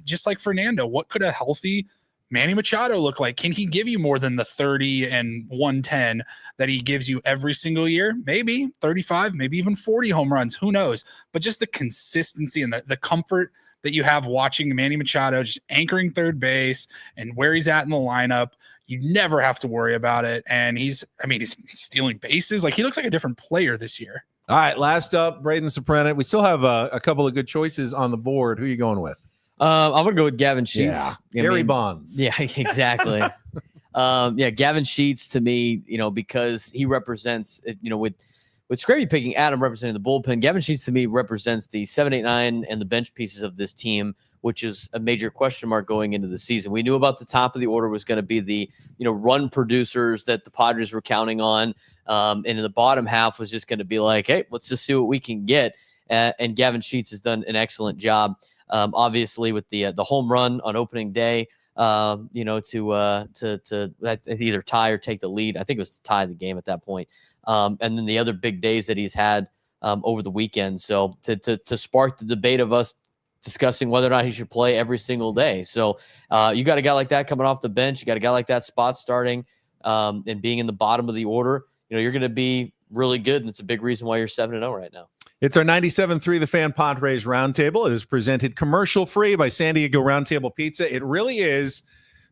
just like Fernando. What could a healthy Manny Machado look like? Can he give you more than the 30 and 110 that he gives you every single year? Maybe 35, maybe even 40 home runs. Who knows? But just the consistency and the comfort that you have watching Manny Machado just anchoring third base and where he's at in the lineup. You never have to worry about it. And he's stealing bases. Like, he looks like a different player this year. All right, last up, Braden Soprano. We still have a couple of good choices on the board. Who are you going with? I'm going to go with Gavin Sheets. Yeah, Gary Bonds. Yeah, exactly. Gavin Sheets, to me, because he represents, with Scraby picking Adam representing the bullpen, Gavin Sheets to me represents the 7, 8, 9 and the bench pieces of this team, which is a major question mark going into the season. We knew about the top of the order was going to be the run producers that the Padres were counting on, and in the bottom half was just going to be like, hey, let's just see what we can get. And Gavin Sheets has done an excellent job, obviously with the home run on opening day. To either tie or take the lead. I think it was to tie the game at that point. And then the other big days that he's had over the weekend. So to spark the debate of us discussing whether or not he should play every single day. So you got a guy like that coming off the bench. You got a guy like that spot starting and being in the bottom of the order. You're going to be really good, and it's a big reason why you're 7-0 right now. It's our 97.3 The Fan Padres Roundtable. It is presented commercial-free by San Diego Roundtable Pizza. It really is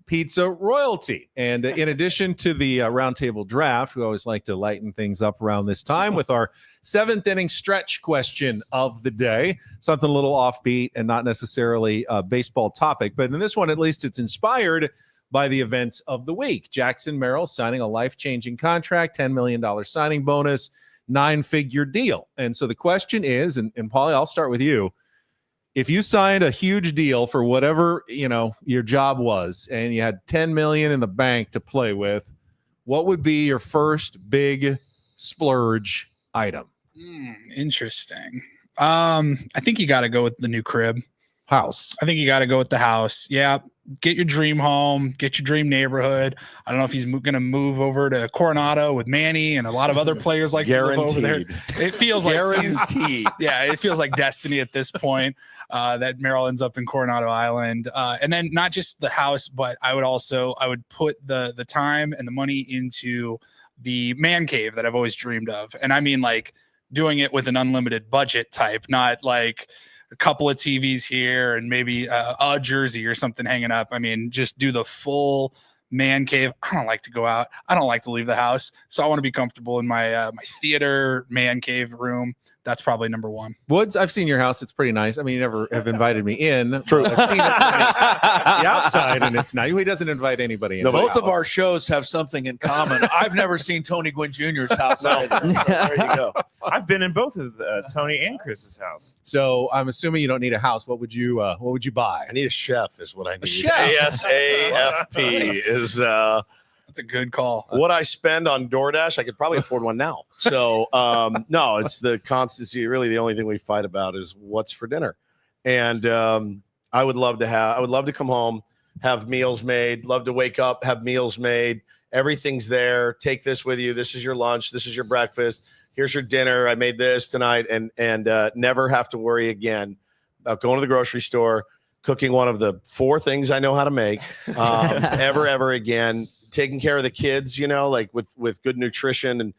pizza royalty. And in addition to the Roundtable Draft, we always like to lighten things up around this time with our 7th inning stretch question of the day. Something a little offbeat and not necessarily a baseball topic. But in this one, at least, it's inspired by the events of the week. Jackson Merrill signing a life-changing contract, $10 million signing bonus, 9-figure deal. And so the question is, and Paulie, I'll start with you. If you signed a huge deal for whatever, your job was, and you had $10 million in the bank to play with, what would be your first big splurge item? Interesting. I think you got to go with the new crib. House. I think you got to go with the house. Yeah. Get your dream home, get your dream neighborhood. I don't know if he's going to move over to Coronado with Manny and a lot of other players like to live over there. It feels like guaranteed. It feels like destiny at this point that Merrill ends up in Coronado Island. And then not just the house, but I would put the time and the money into the man cave that I've always dreamed of. And I mean, like, doing it with an unlimited budget type, not like a couple of TVs here and maybe a jersey or something hanging up. I mean, just do the full man cave. I don't like to go out. I don't like to leave the house. So I want to be comfortable in my my theater man cave room. That's probably number one. Woods, I've seen your house. It's pretty nice. I mean, you never have invited me in. True. I've seen it from the outside, and it's nice. He doesn't invite anybody in. Both of our shows have something in common. I've never seen Tony Gwynn Jr.'s house either. So there you go. I've been in both of Tony and Chris's house. So I'm assuming you don't need a house. What would you buy? I need a chef is what I need. chef. ASAFP Nice. is That's a good call. what I spend on DoorDash. I could probably afford one now. So no, it's the constancy. Really, the only thing we fight about is what's for dinner. And I would love to come home, have meals made, love to wake up, have meals made. Everything's there. Take this with you. This is your lunch. This is your breakfast. Here's your dinner. I made this tonight, and never have to worry again about going to the grocery store, cooking one of the 4 things I know how to make, ever again. Taking care of the kids, like with good nutrition, and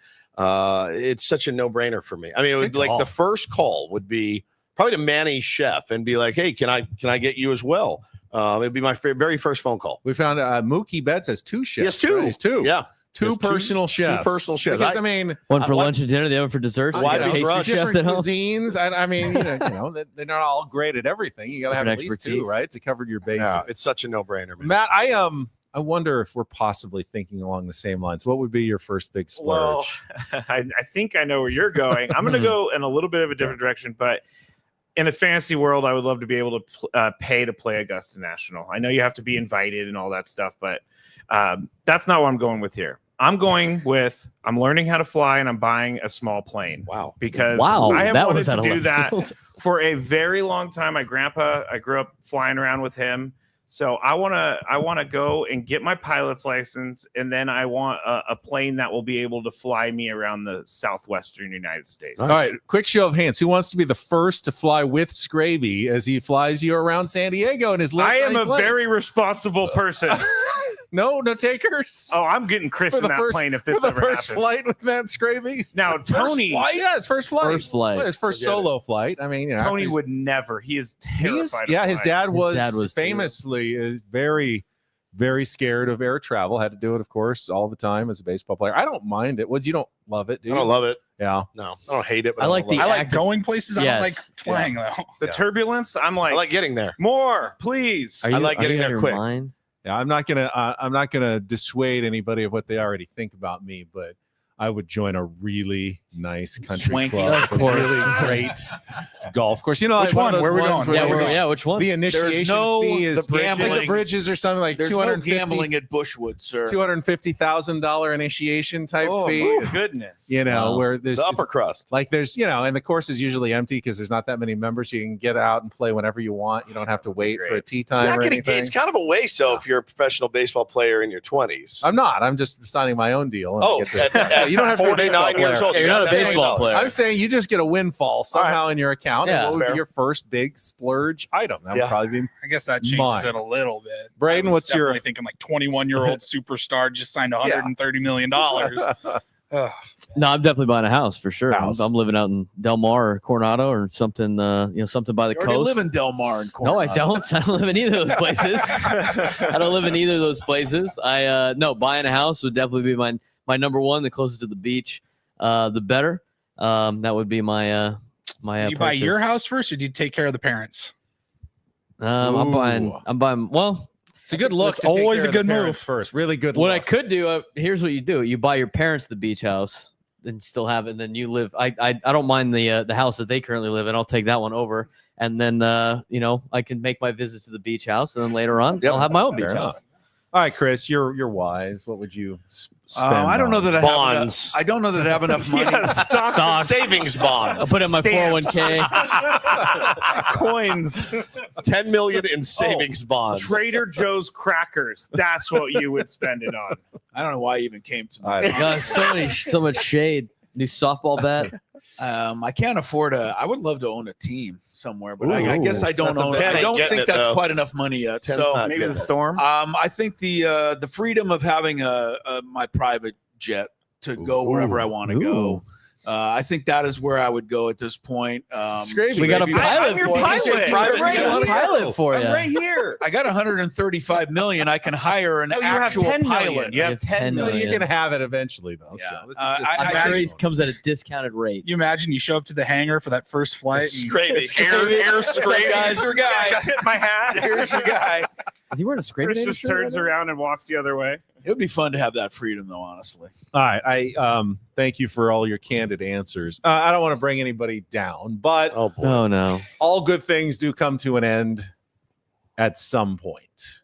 it's such a no-brainer for me. I mean, it would like the first call would be probably to Manny's chef and be like, "Hey, can I get you as well?" It'd be my very first phone call. We found Mookie Betts has 2 chefs. Yes, 2. Right? He's 2. Yeah. Two personal chefs. 2 personal chefs. Because, I mean, One for lunch and dinner, the other for desserts. Why You got do you pastry rush? chefs different at home. cuisines. I mean, they're not all great at everything. You got to have Different at least 2, expertise. right, to cover your bases. Yeah, it's such a no-brainer, man. Matt, I wonder if we're possibly thinking along the same lines. What would be your first big splurge? Well, I think I know where you're going. I'm going to go in a little bit of a different direction, but in a fantasy world, I would love to be able to pay to play Augusta National. I know you have to be invited and all that stuff, but that's not what I'm going with here. I'm learning how to fly, and I'm buying a small plane. Wow. Because Wow, I have that wanted was out to of do left that field. for a very long time. My grandpa, I grew up flying around with him. So I want to go and get my pilot's license, and then I want a plane that will be able to fly me around the southwestern United States. All right, quick show of hands. Who wants to be the first to fly with Scraby as he flies you around San Diego in his little I am tiny a plane? very responsible person. No takers. Oh, I'm getting Chris For in the that first- plane if for this the ever first happens. flight with Matt Scraby. Now, Tony, Yeah, his first flight. First flight. Well, his first Forget solo flight. I mean, Tony would never. He is terrified. of his flying. dad was, dad was too. famously very, very scared of air travel. Had to do it, of course, all the time as a baseball player. I don't mind it. Woods, you don't love it, do you? I don't love it. Yeah. No, I don't hate it. But I like don't the love I like active- going places. I Yes. don't like flying though. The turbulence. I'm it. like, I like getting there. more, please. Are you, I like are getting you out there of your quick. mind? Yeah, I'm not gonna dissuade anybody of what they already think about me, but I would join a really nice country Swanky. club, Of with course. really great golf course. You know, Which like one one? of those Where are we ones going? where Yeah, which one? the initiation no- fee is the like the gambling- bridges or something like There's no $250,000 gambling at Bushwood, sir. $250,000 initiation type Oh, fee. my goodness. Wow. Where there's The upper crust. like there's and the course is usually empty because there's not that many members. So you can get out and play whenever you want. You don't have to wait for a tee time Not or getting- anything. it's kind of a waste, though, if you're a professional baseball player in your 20s. I'm not. I'm just signing my own deal. and I Oh, get to- at you don't have to be a 49 baseball years player. old. Yeah, you're not a baseball player. I'm saying you just get a windfall somehow in your account. Yeah. and what would Fair. be your first big splurge item? That would Yeah. probably be I guess that changes Mine. it a little bit. Braden, I was what's your- definitely thinking like 21-year-old superstar just signed $130 million. Ugh. No, I'm definitely buying a house for sure. House. I'm living out in Del Mar or Coronado or something. Something by the You already coast. live in Del Mar and No, I Coronado. don't. I don't live in either of those places. I don't live in either of those places. No, buying a house would definitely be my number one. The closer to the beach, the better. That would be my my. Do you buy purchase. your house first, or do you take care of the parents? I'm buying. Well, It's a good look. It's to take always care a of the good parents move. first. Really good. what I look. could do. Here's what you do: you buy your parents the beach house and still have it. And then you live. I don't mind the house that they currently live in. I'll take that one over. And then I can make my visits to the beach house, and then later on Yep. I'll have my own Fair beach enough. house. All right, Chris, you're wise. What would you spend? I don't know on? that I have enough. Bonds. I don't know that I have enough money. Stocks. Savings bonds. I'll put it in my Stamps. 401k. Coins. 10 million in savings bonds. Trader Joe's crackers. That's what you would spend it on. I don't know why you even came to me. All right. God, so much shade. New softball bat. I can't afford I would love to own a team somewhere, but I guess I don't That's a own. 10 I ain't don't getting think it, that's though. quite enough money yet. 10's So not Maybe getting the it. storm. I think the freedom of having my private jet to go wherever I want to go I think that is where I would go at this point. We got a pilot I'm your for pilot. you. I'm right We got a here. pilot for you. I'm right here. I got 135 million. I can hire an Oh, you have actual 10 million. pilot. You have 10 Well, million. you can have it eventually, though. Yeah. So it's I- I'm sure it comes at a discounted rate. You imagine you show up to the hangar for that first flight. It's and- Scraby. Air scrape. Here's your guy. Just hit my hat. Here's your guy. Is he wearing a scraping? Chris just turns around and walks the other way. It would be fun to have that freedom, though. Honestly. All right. I thank you for all your candid answers. I don't want to bring anybody down, but Oh boy. Oh no. all good things do come to an end at some point.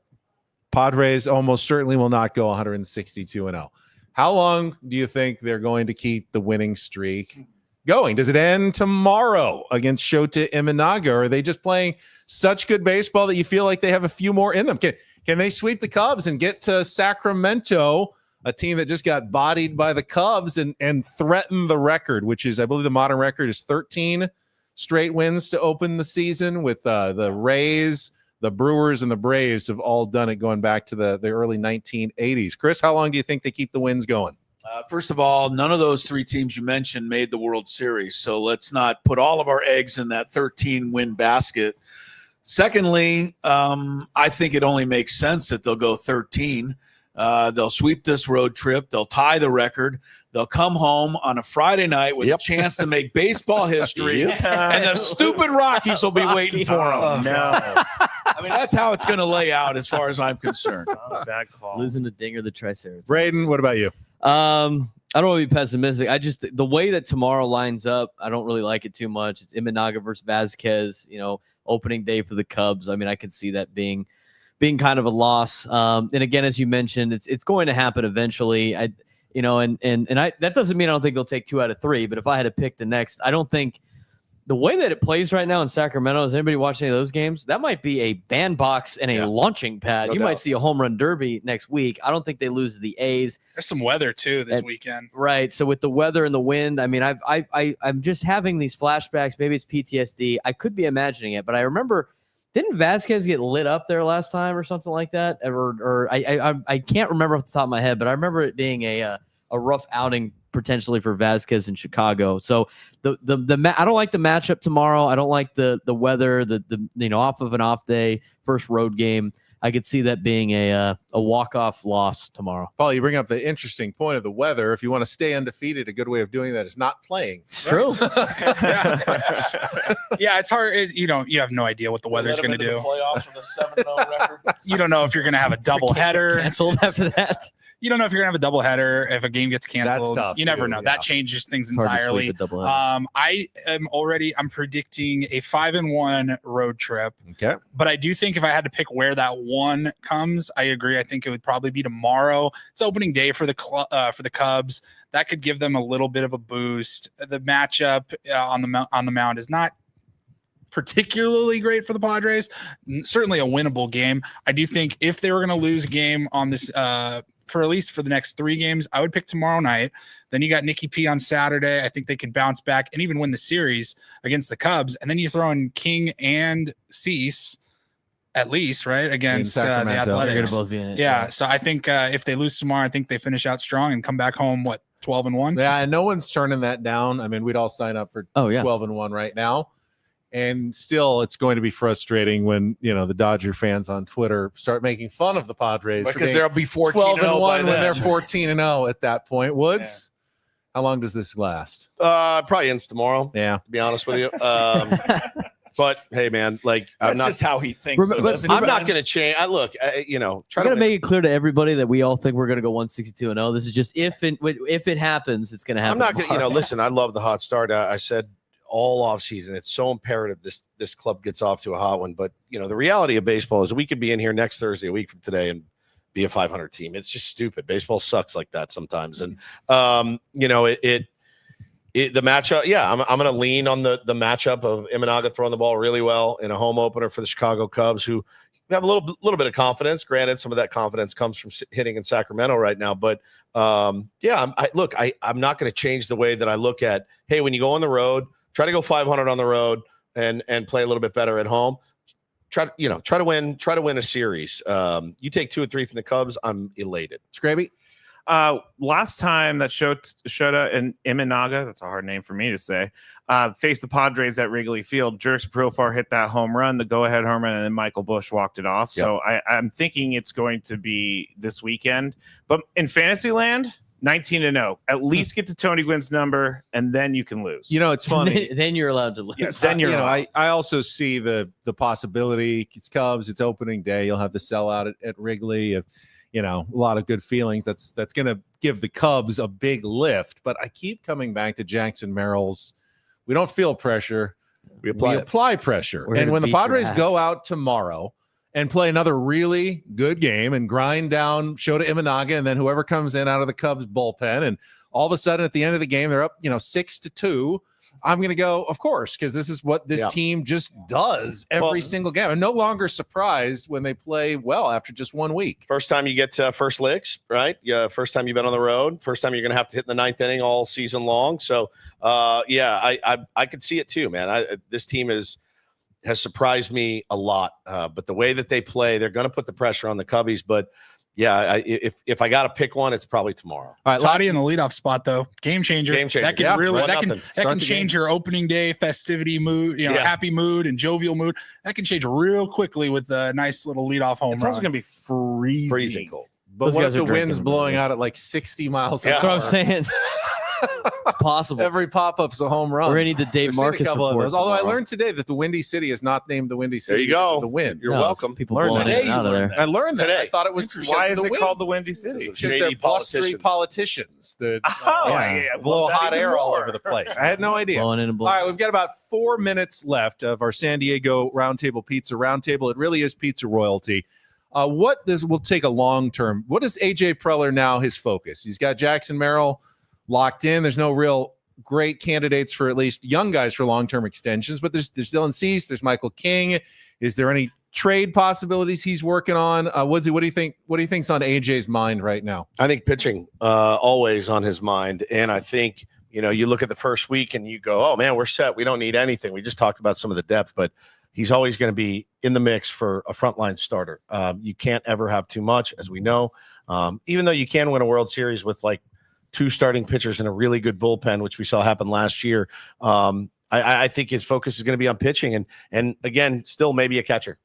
Padres almost certainly will not go 162-0. How long do you think they're going to keep the winning streak going? Does it end tomorrow against Shota Imanaga? Or are they just playing such good baseball that you feel like they have a few more in them? Can they sweep the Cubs and get to Sacramento, a team that just got bodied by the Cubs, and threaten the record, which is, I believe the modern record is 13 straight wins to open the season, with the Rays, the Brewers, and the Braves have all done it going back to the early 1980s. Chris, how long do you think they keep the wins going? First of all, none of those three teams you mentioned made the World Series, so let's not put all of our eggs in that 13-win basket. Secondly, I think it only makes sense that they'll go 13. They'll sweep this road trip. They'll tie the record. They'll come home on a Friday night with a chance to make baseball history, and the stupid Rockies will be waiting for them. Oh, no. I mean, that's how it's going to lay out as far as I'm concerned. Oh, bad call. Losing to Dinger the Triceratops. Braden, what about you? I don't want to be pessimistic. I just the way that tomorrow lines up, I don't really like it too much. It's Imanaga versus Vasquez, opening day for the Cubs. I mean, I could see that being kind of a loss. And again, as you mentioned, it's going to happen eventually. That doesn't mean I don't think they'll take 2 out of 3, but if I had to pick the next, I don't think the way that it plays right now in Sacramento, is anybody watching any of those games? That might be a bandbox and a launching pad. No you doubt. might see a home run derby next week. I don't think they lose to the A's. There's some weather too this weekend. Right. So with the weather and the wind, I mean, I'm just having these flashbacks. Maybe it's PTSD. I could be imagining it, but I remember, didn't Vasquez get lit up there last time or something like that? Or I can't remember off the top of my head, but I remember it being a rough outing potentially for Vasquez in Chicago. So I don't like the matchup tomorrow. I don't like the weather, the off of an off day, first road game. I could see that being a walk-off loss tomorrow. Paul, you bring up the interesting point of the weather. If you want to stay undefeated, a good way of doing that is not playing. It's true. Yeah, it's hard. You have no idea what the weather's going to do. Playoffs with a 7-0 record. You don't know if you're going to have a double header. Canceled after that. You don't know if you're going to have a double header if a game gets canceled. tough, You never too, know. yeah. That changes things It's hard to entirely. sweep a doubleheader. I'm predicting a 5-1 road trip. Okay. But I do think if I had to pick where that one comes, I agree. I think it would probably be tomorrow. It's opening day for the Cubs. That could give them a little bit of a boost. The matchup on the mound is not particularly great for the Padres. Certainly a winnable game. I do think if they were going to lose a game on this, for at least for the next 3 games, I would pick tomorrow night. Then you got Nicky P on Saturday. I think they could bounce back and even win the series against the Cubs. And then you throw in King and Cease, at least, right, against the Sacramento. They're going Athletics. to both be in it. Yeah, so I think if they lose tomorrow, I think they finish out strong and come back home, 12-1? Yeah, and no one's turning that down. I mean, we'd all sign up for 12-1 right now. And still, it's going to be frustrating when, the Dodger fans on Twitter start making fun of the Padres. Because they'll be 14-0 12-1 by when then. they're 14-0 at that point. Woods, how long does this last? Probably ends tomorrow. Yeah. To be honest with you. But hey, man, That's just how he thinks. Remember- though, doesn't he, I'm not Brian? going to change. I'm Try to going to make it clear to everybody that we all think we're going to go 162-0. This is just if it happens, it's going to happen. I'm not going to, listen, I love the hot start. I said all off season, it's so imperative this club gets off to a hot one. But, the reality of baseball is we could be in here next Thursday, a week from today, and be a 500 team. It's just stupid. Baseball sucks like that sometimes. And, the matchup, I'm going to lean on the matchup of Imanaga throwing the ball really well in a home opener for the Chicago Cubs, who have a little bit of confidence. Granted, some of that confidence comes from hitting in Sacramento right now. But I'm not going to change the way that I look at, hey, when you go on the road, try to go 500 on the road and play a little bit better at home. Try to win a series. You take 2 or 3 from the Cubs, I'm elated. Scraby? Last time that Shota and Imanaga, that's a hard name for me to say, faced the Padres at Wrigley Field. Jerks Profar hit that home run, the go-ahead home run, and then Michael Busch walked it off. Yep. So I'm thinking it's going to be this weekend. But in Fantasyland, 19-0. At least get to Tony Gwynn's number, and then you can lose. It's funny. Then you're allowed to lose. Yes, then you're allowed. I also see the possibility. It's Cubs. It's opening day. You'll have the sellout at Wrigley. Of a lot of good feelings. That's going to give the Cubs a big lift. But I keep coming back to Jackson Merrill's. We don't feel pressure. We apply pressure. And when the Padres go out tomorrow and play another really good game and grind down Shota Imanaga and then whoever comes in out of the Cubs bullpen, and all of a sudden at the end of the game they're up 6-2, I'm going to go, of course, because this is what this team just does every single game. I'm no longer surprised when they play well after just 1 week. First time you get first licks, right? Yeah, first time you've been on the road. First time you're going to have to hit in the 9th inning all season long. So, I could see it too, man. This team has surprised me a lot. But the way that they play, they're going to put the pressure on the Cubbies. But yeah, if I got to pick one, it's probably tomorrow. All right, Toddy in the leadoff spot though, game changer. That can that can change your opening day festivity mood, happy mood and jovial mood. That can change real quickly with a nice little leadoff home run. It's also going to be freezing cold. But what if the wind's blowing out at like 60 miles an hour? That's what I'm saying. It's possible. Every pop-up's a home run. We're going to need the Dave Marcus report. Although I learned today that the Windy City is not named the Windy City. There you go. The wind. You're welcome. People blowing in and out of there. I learned that. Today. I thought it was. Why is it called the Windy City? Because they're blustery politicians that blow Well, hot air all more. over the place. I had no idea. Blowing in and blowing. All right, we've got about 4 minutes left of our San Diego Roundtable Pizza Roundtable. It really is pizza royalty. Will take a long term. What is AJ Preller now his focus? He's got Jackson Merrill locked in. There's no real great candidates for at least young guys for long-term extensions, but there's Dylan Cease, there's Michael King. Is there any trade possibilities he's working on? Woodsy, what do you think? What do you think's on AJ's mind right now? I think pitching always on his mind, and I think you look at the first week and you go, oh man, we're set. We don't need anything. We just talked about some of the depth, but he's always going to be in the mix for a frontline starter. You can't ever have too much, as we know. Even though you can win a World Series with like 2 starting pitchers and a really good bullpen, which we saw happen last year. I think his focus is going to be on pitching and again, still maybe a catcher.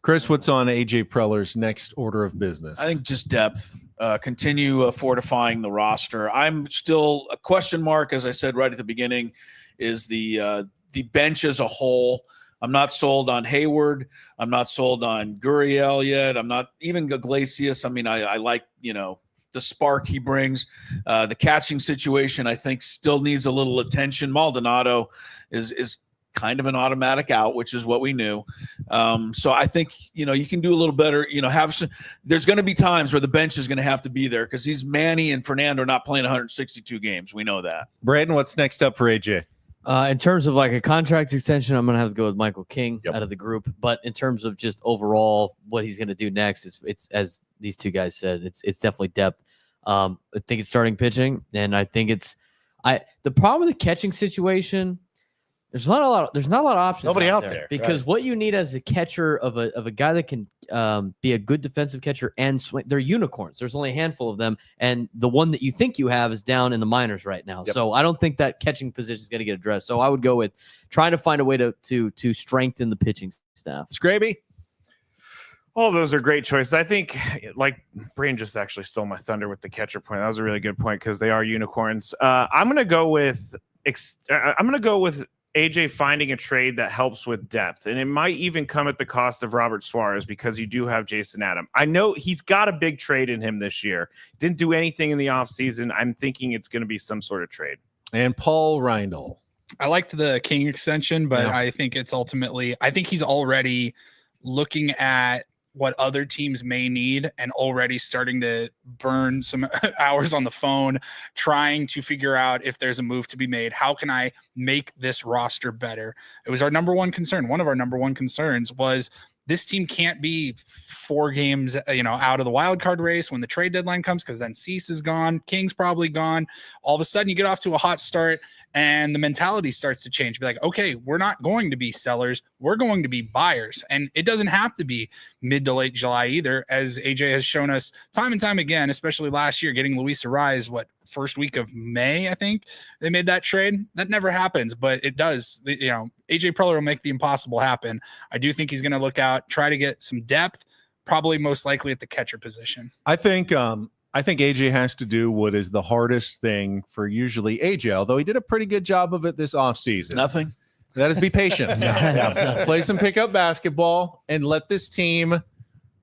Chris, what's on AJ Preller's next order of business? I think just depth. Continue fortifying the roster. I'm still a question mark, as I said right at the beginning, is the bench as a whole. I'm not sold on Hayward. I'm not sold on Gurriel yet. I'm not even Iglesias. I mean, I like, the spark he brings. The catching situation, I think, still needs a little attention. Maldonado is kind of an automatic out, which is what we knew. So I think, you can do a little better, there's going to be times where the bench is going to have to be there because these Manny and Fernando are not playing 162 games. We know that. Braden, what's next up for AJ? In terms of like a contract extension, I'm going to have to go with Michael King out of the group. But in terms of just overall what he's going to do next, it's as these two guys said, it's definitely depth. I think it's starting pitching, and I think the problem with the catching situation. There's not a lot of options. Nobody out there because right. What you need as a catcher of a guy that can be a good defensive catcher and swing, they're unicorns. There's only a handful of them, and the one that you think you have is down in the minors right now. Yep. So I don't think that catching position is going to get addressed. So I would go with trying to find a way to strengthen the pitching staff. Scraby. All of those are great choices. I think, like, Brain just actually stole my thunder with the catcher point. That was a really good point because they are unicorns. I'm going to go with AJ finding a trade that helps with depth, and it might even come at the cost of Robert Suarez because you do have Jason Adam. I know he's got a big trade in him this year. Didn't do anything in the offseason. I'm thinking it's going to be some sort of trade. And Paul Reindl. I liked the King extension, but I think it's I think he's already looking at what other teams may need and already starting to burn some hours on the phone, trying to figure out if there's a move to be made. How can I make this roster better? It was our number one concern. One of our number one concerns was this team can't be 4 games, out of the wild card race when the trade deadline comes, because then Cease is gone, King's probably gone. All of a sudden, you get off to a hot start, and the mentality starts to change. Be like, okay, we're not going to be sellers, we're going to be buyers, and it doesn't have to be mid to late July either, as AJ has shown us time and time again, especially last year, getting Luis Ariz, first week of May, I think they made that trade. That never happens, but it does. AJ Preller will make the impossible happen. I do think he's going to look out, try to get some depth, probably most likely at the catcher position. I think AJ has to do what is the hardest thing for usually AJ, although he did a pretty good job of it this offseason. Nothing. That is be patient. Play some pickup basketball and let this team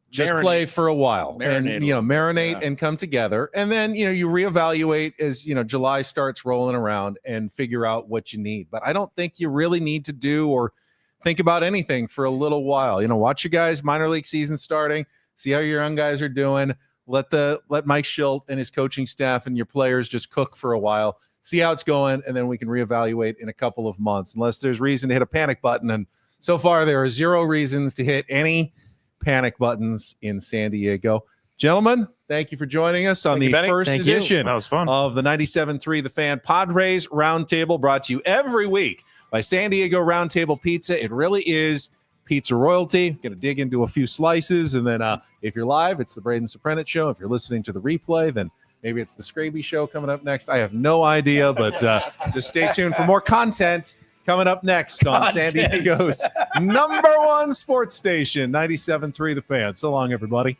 just play for a while. Marinate and come together. And then, you reevaluate as, July starts rolling around and figure out what you need. But I don't think you really need to do or think about anything for a little while. Watch your guys' minor league season starting, see how your young guys are doing. Let Mike Schilt and his coaching staff and your players just cook for a while, see how it's going, and then we can reevaluate in a couple of months, unless there's reason to hit a panic button. And so far, there are 0 reasons to hit any panic buttons in San Diego. Gentlemen, thank you for joining us on the first edition That was fun. of the 97.3 The Fan Padres Roundtable, brought to you every week by San Diego Roundtable Pizza. It really is pizza royalty. Going to dig into a few slices, and then if you're live, it's the Braden Soprenet Show. If you're listening to the replay, then maybe it's the Scraby Show coming up next. I have no idea, but just stay tuned for more content coming up next on San Diego's #1 sports station, 97.3 The Fan. So long, everybody.